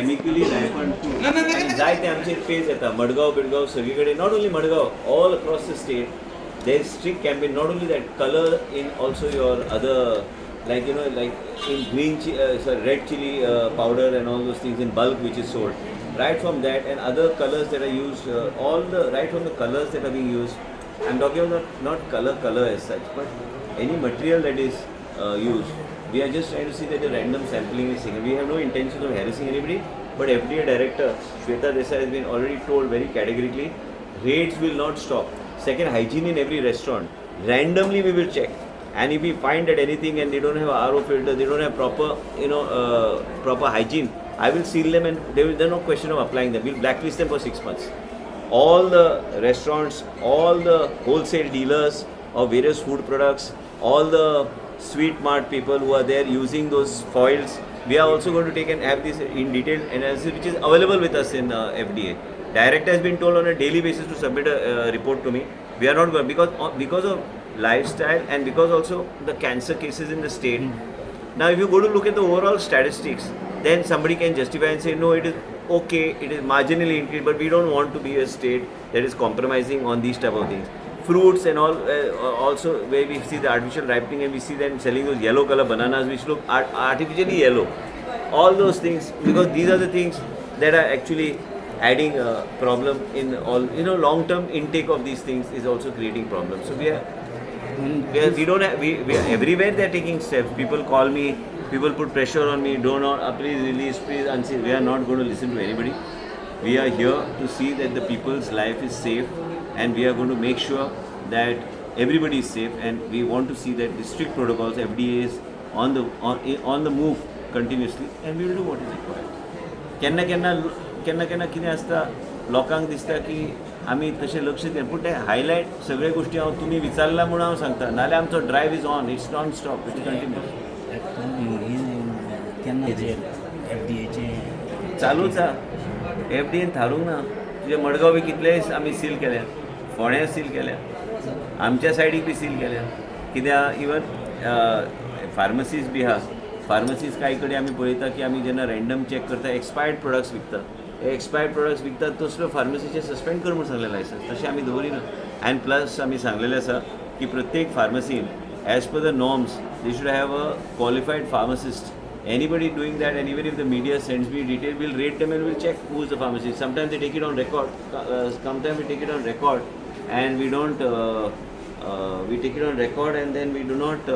chemically ripened food. And जायते आमचे page येता मडगांव बिडगांव सगळीकडे not only Madgaon, all across the state there is strict campaign, not only that, color in also your other, like like in red chili powder and all those things in bulk which is sold, right from that and other colors that are used, right from the colors that are being used. I'm talking about not color as such, but any material that is used. We are just trying to see that the random sampling is taken. We have no intention of harassing anybody, but FDA Director Shweta Desai has been already told very categorically, raids will not stop. Second, hygiene in every restaurant. Randomly we will check. And if we find that anything and they don't have RO filter, they don't have proper, proper hygiene, I will seal them and there's no question of applying them. We'll blacklist them for 6 months. All the restaurants, all the wholesale dealers of various food products, all the sweet mart people who are there using those foils, we are also going to take and have this in detail analysis which is available with us in FDA. Director has been told on a daily basis to submit a report to me. We are not going because of lifestyle and because also the cancer cases in the state. Now if you go to look at the overall statistics, then somebody can justify and say no, it is okay, it is marginally increased, but we don't want to be a state that is compromising on these type of things. Fruits and all, also where we see the artificial ripening and we see them selling those yellow color bananas which look artificially yellow. All those things, because these are the things that are actually adding a problem in all, long term intake of these things is also creating problems. So we are everywhere they are taking steps. People call me, people put pressure on me, please release, please unseal. We are not going to listen to anybody. We are here to see that the people's life is safe, and we are going to make sure that everybody is safe, and we want to see that the strict protocols, FDA is on the move continuously, and we will do what is required. केन्ना कितें आसता, लोकांक दिसता की आमी तशें लक्ष दिना, पूण ते हायलायट सगळे गोश्टी हांव तुमी विचारला म्हणून हांव सांगता, नाल्यार आमचो drive is on, it's non stop, it continue. चालूच आहा, एफडीएन थारूंक ना. तुजे मडगांव बी कितलेय आमी सील केल्या, फोण्या सील केल्या, आमच्या सायडीक बी सील केल्या. कित्याक इवन फार्मसीज बी आहा, फार्मसीज कांय कडेन आमी पळयता की आमी जेन्ना रँडम चॅक करता एक्सपायर्ड प्रोडक्ट्स विकता, एक्सपायर्ड प्रोडक्ट्स विकतात तसलो फार्मसीचे सस्पेंड कर म्हणून सांगलें लायसन्स, तशें आमी दवरिना. एंड प्लस आमी सांगलेलें आसा की प्रत्येक फार्मसीन as per the norms they should have a qualified pharmacist. Anybody doing that, and even if the media sends me detail, we'll rate them and we'll check who is the pharmacist. Sometimes they take it on record, sometimes we take it on record and we don't, we take it on record and then we do not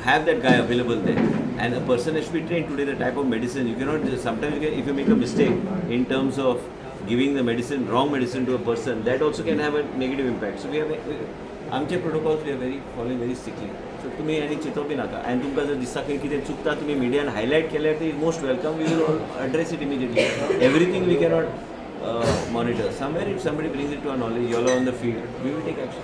have that guy available there. And a person has to be trained today, the type of medicine, you cannot, sometimes if you make a mistake in terms of giving the medicine, wrong medicine to a person, that also can have a negative impact. So we have, आमचे protocols we are following very strictly. So तुमी आनी चिंतोवपी नाका, आनी तुमकां जर दिसता खंय कितें चुकता तुमी मिडियान हायलायट केल्यार ते is most welcome. We will address it immediately. Everything we cannot monitor. Somewhere if somebody brings it to our knowledge, you are on the field, we will take action.